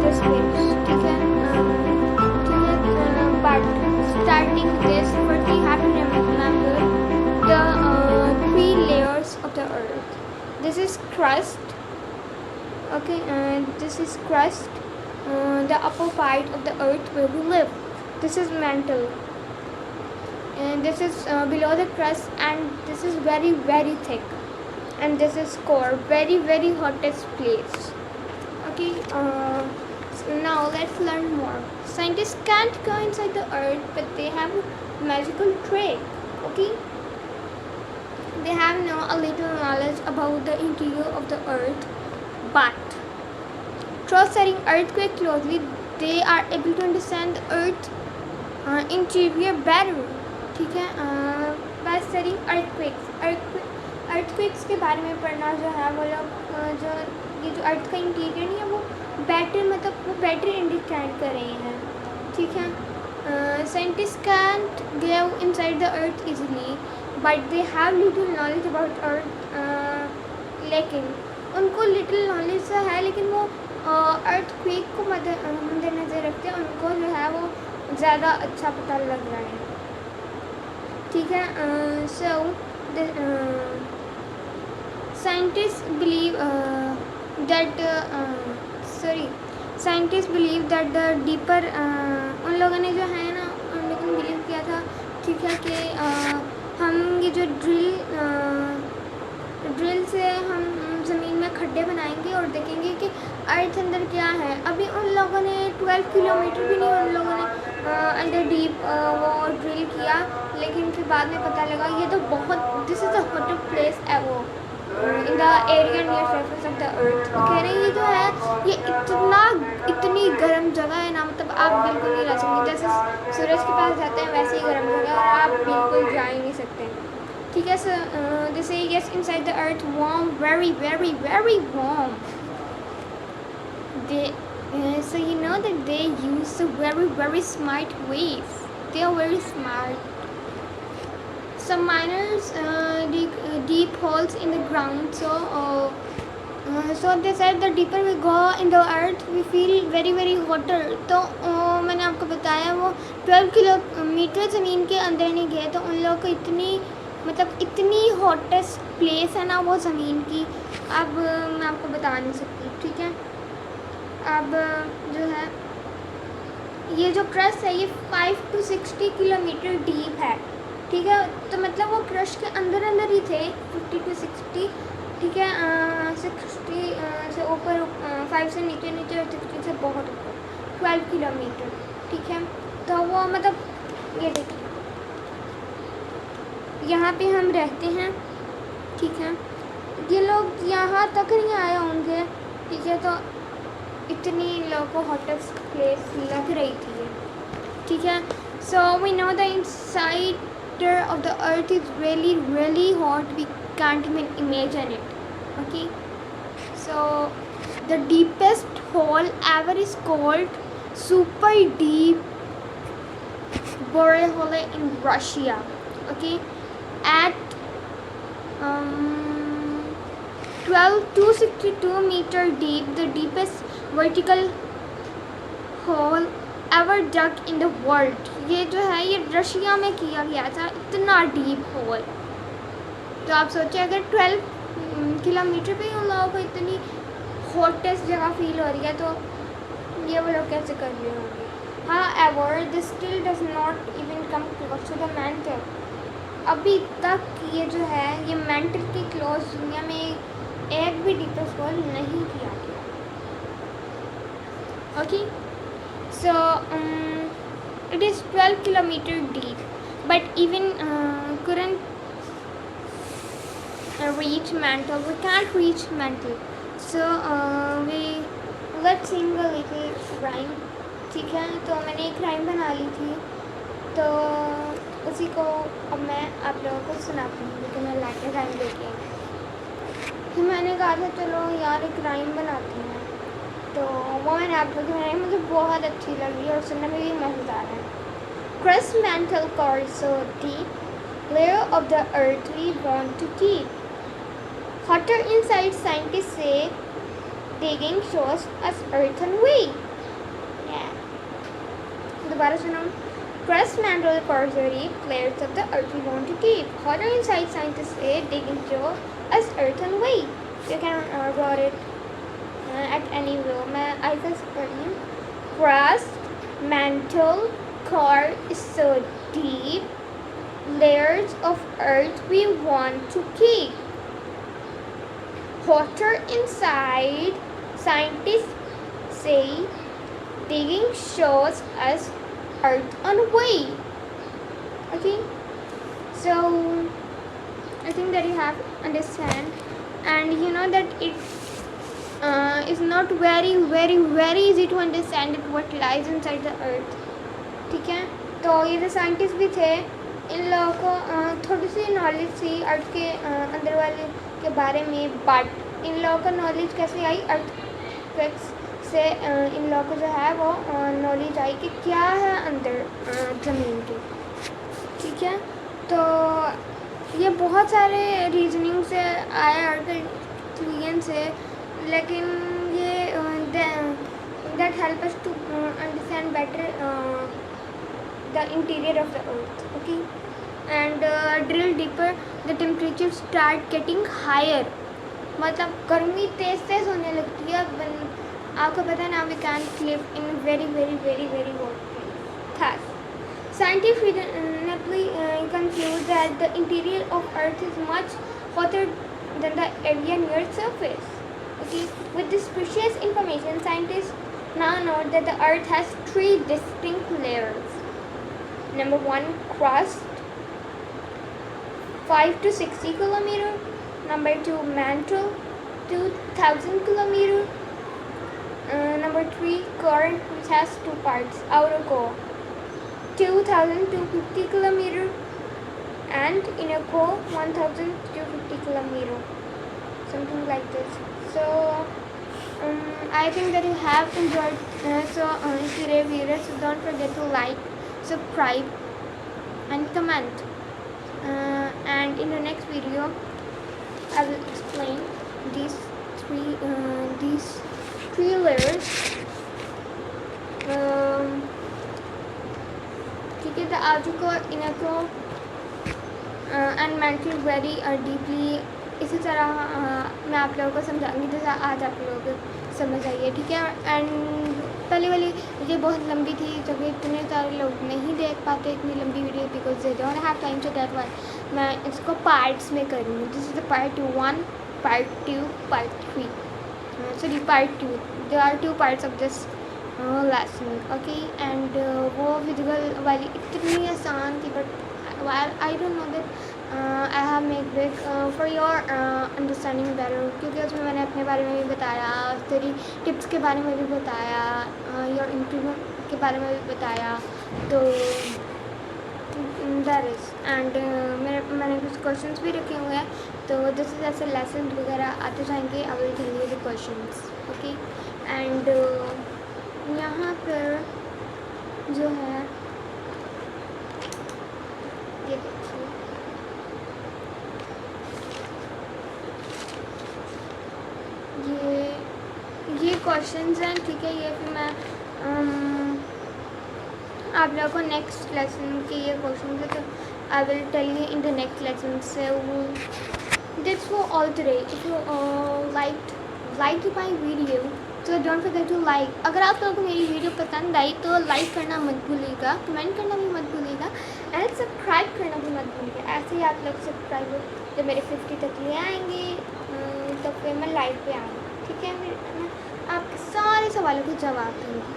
this waves, ठीक है, but starting this, what we have to remember the three layers of the earth. This is crust, okay, this is crust, the upper part of the earth where we live. This is mantle, and this is below the crust, and this is very very thick, and this is core, very very hottest place. Okay, so now let's learn more. Scientists can't go inside the earth, but they have a magical trick. Okay, they have now a little knowledge about the interior of the earth, but through studying earthquake closely, they are able to understand the earth interior better. ठीक है, by studying earthquakes के बारे में पढ़ना जो है वो लोग जो ये जो अर्थ का इंटीरियर नहीं है वो बेटर, मतलब वो बेटर अंडरस्टैंड कर रहे हैं. ठीक है, scientist can't go inside the earth easily, but they have little knowledge about earth. लेकिन उनको लिटिल नॉलेज तो है, लेकिन वो अर्थक्वेक को मद्देनज़र रखते हैं, उनको जो है वो ज़्यादा अच्छा पता लग रहा है. ठीक है, सो scientists believe that the deeper उन लोगों ने जो है ना, उन लोगों ने बिलीव किया था, ठीक है, कि हम ये जो ड्रिल से हम ज़मीन में खड्डे बनाएंगे और देखेंगे कि अर्थ अंदर क्या है. अभी उन लोगों ने 12 किलोमीटर भी नहीं उन लोगों ने अंडर डीप वो ड्रिल किया, लेकिन फिर बाद में पता लगा ये तो बहुत, this is the hottest place ever in the area near surface of the अर्थ. कह रहे हैं ये जो है ये इतनी गर्म जगह है ना, मतलब आप बिल्कुल नहीं रह सकते. जैसे सूरज के पास जाते हैं वैसे ही गर्म जगह है और आप बिल्कुल जा ही नहीं सकते. ठीक है, so this is yes inside the earth warm, very very very warm. So you know that they use a very very smart ways. They are very smart. Some miners dig deep holes in the ground, so they said the deeper we go in the earth we feel very very hotter. तो मैंने आपको बताया वो 12 kilometre ज़मीन के अंदर नहीं गए, तो उन लोगों को इतनी हॉटेस्ट प्लेस है ना वो ज़मीन की, अब मैं आपको बता नहीं सकती. ठीक है, अब जो है ये जो क्रस्ट है ये 5 to 60 किलोमीटर डीप है. ठीक है, तो मतलब वो क्रस्ट के अंदर ही थे 50 to 60. ठीक है, 60 से ऊपर, 5 से नीचे और 60 से बहुत ऊपर 12 किलोमीटर. ठीक है, तो वो मतलब ये देखिए यहाँ पे हम रहते हैं. ठीक है, ये लोग यहाँ तक नहीं आए होंगे. ठीक है, तो इतनी लोगों को हॉटेस्ट प्लेस लग रही थी. ठीक है, so we know the insider of the earth is really really hot, we can't even imagine it. Okay, so the deepest hole ever is called super deep borehole in Russia. Okay, at 12 to 62 meter deep, the deepest vertical hole ever dug in the world. ये जो है ये Russia में किया गया था, इतना deep whole. तो आप सोचिए अगर 12 किलोमीटर पे उन लोगों को इतनी हॉटेस्ट जगह फील हो रही है, तो ये वो लोग कैसे कर रहे होंगे. However, this still does not even come close to the mantle. अभी तक ये जो है ये mantle के क्लोज दुनिया में एक भी डीपेस्ट होल नहीं किया गया. Okay, so it is 12 kilometer deep, but even couldn't reach mantle. We can't reach mantle, so let's sing a little rhyme. ठीक है, तो मैंने एक राइम बना ली थी, तो उसी को अब मैं आप लोगों को सुनाती हूँ, क्योंकि मैं लाके राइम लेके आई. तो मैंने कहा था चलो यार एक राइम बनाती हैं, तो वो मैंने आप लोगों की मुझे बहुत अच्छी लगी और सुनने में भी मज़ेदार है. Crust mantle core so deep, layer of the earth we want to keep. Hotter inside, scientists say, digging shows us earthen way. दोबारा सुनो. Crust, mantle, core are deep layers of the earth we want to keep. What are inside? Scientists say they can show us earth and weight. You can write it at any room. I can study. Crust, mantle, core is so deep. Layers of earth we want to keep. Water inside. Scientists say digging shows us earth on way. Okay, so I think that you have understand, and you know that it is not very easy to understand it what lies inside the earth. ठीक है, तो ये जो scientist भी थे इन लोगों को थोड़ी सी नॉलेज थी अर्थ के अंदर वाले के बारे में, बट इन लोगों को नॉलेज कैसे आई? अर्थक्वेक्स से इन लोगों को जो है वो नॉलेज आई कि क्या है अंदर ज़मीन के. ठीक है, तो ये बहुत सारे रीजनिंग से आया अर्थ एक्सपीरियंस से, लेकिन ये that help us to understand better the interior of the earth. Okay, and drill deeper, the temperature start getting higher. मतलब गर्मी तेज होने लगती है. आपको पता है ना, we can't live in very hot place. Thus, scientists reasonably conclude that the interior of earth is much hotter than the area near surface. Okay, with this precious information, scientists now know that the earth has 3 distinct layers. Number 1, crust, 5 to 60 kilometer. Number 2, mantle, 2000 kilometer. Number 3, core, which has 2 parts. Outer core, 2250 kilometer, and inner core, 1250 kilometer. Something like this. So I think that you have enjoyed. If you're a viewer, so don't forget to like, subscribe and comment, and in the next video I will explain these three layers. ठीक है, the outer core, inner core and mantle very deeply. इसी तरह मैं आप लोगों को समझाऊंगी जैसा आज आप लोग समझ आइए. ठीक है, एंड पहले वाली ये बहुत लंबी थी, जब इतने सारे लोग नहीं देख पाते इतनी लंबी video, because they don't have time to that one. मैं इसको पार्ट्स में करूँगी. This is the part 1, part 2, part 3. Sorry, part 2. There are 2 parts of this lesson. Okay, and वो विजुअल वाली इतनी आसान थी, but I don't know that I have made big for your understanding better, क्योंकि उसमें मैंने अपने बारे में भी बताया, तेरी टिप्स के बारे में भी बताया, योर इम्प्रूवमेंट के बारे में भी बताया. तो दैट इज़, एंड मैंने कुछ क्वेश्चंस भी रखे हुए हैं, तो दिस इज ऐसे लेसन वगैरह आते जाएंगे. I will tell you the questions. Okay, and यहाँ पर जो है ये देखिए, ये क्वेश्चंस हैं. ठीक है, ये फिर मैं आप लोगों को नेक्स्ट लेसन के ये क्वेश्चन है, तो I will tell you in the next lesson. So that's for all today. If you like my video, तो डोंट फॉरगेट टू लाइक. अगर आप लोगों को मेरी वीडियो पसंद आई तो लाइक करना मत भूलिएगा, कमेंट करना भी मत भूलिएगा, एंड सब्सक्राइब करना भी मत भूलिएगा. ऐसे ही आप लोग सब्सक्राइबर जब मेरे 50 तक ले आएंगे तो फिर मैं लाइव पे आऊँगी. ठीक है, मैं आपके सारे सवालों के जवाब दूँगी.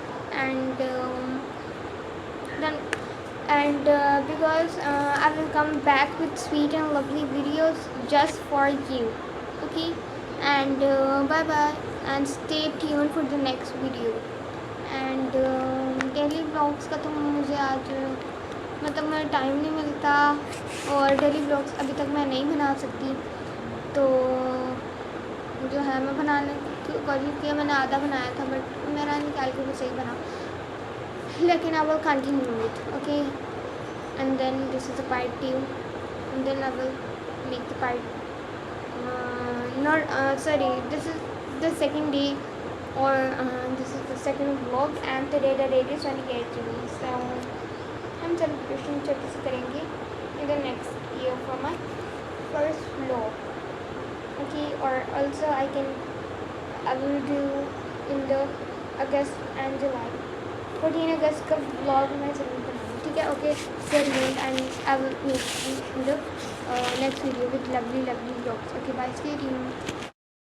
And because I will come back with sweet and lovely videos just for you. Okay, and bye bye, and stay tune for the next video. And daily blogs का तो मुझे आज मतलब मेरा टाइम नहीं मिलता, और डेली ब्लॉग्स अभी तक मैं नहीं बना सकती. तो जो है मैं बनाने की कोशिश की, मैंने आधा बनाया था, बट मेरा निकाल के भी सही बना, लेकिन I will continue it. Okay, and then this is the part 2, and then I will make the part not sorry, this is the second day, or this is the second vlog and today the date is 28 June. So हम celebration छोटे से करेंगे in the next year for my first vlog. Okay, or also I will do in the August and July. 14 अगस्त का vlog मैं जरूर बनाऊँगी, ठीक है? Okay, stay tuned and I will meet you in the next video with lovely vlogs. Okay, bye, stay tuned.